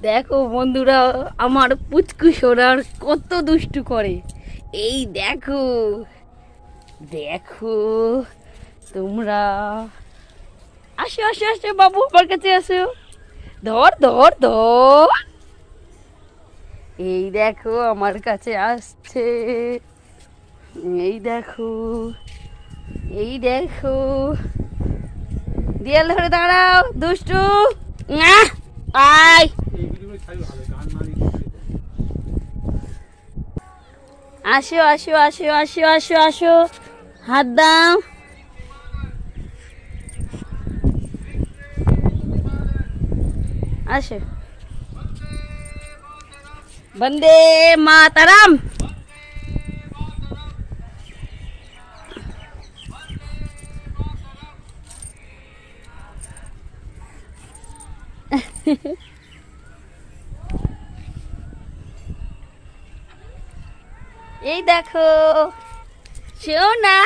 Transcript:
দেখো বন্ধুরা, আমার পুচকু সোনার কত দুষ্টু করে। এই দেখো দেখো তোমরা, আসো আসো আসো বাবু, আমার কাছে আসো। ধর ধর ধর, এই দেখো আমার কাছে আসছে। এই দেখো, এই দেখো, দেয়াল ধরে দাঁড়াও দুষ্টু। আহ, আয় আসো আসো আসো আসো আসো আসো, হাত দাও। আসো, বন্দে মাতারাম। এই দেখো সোনা,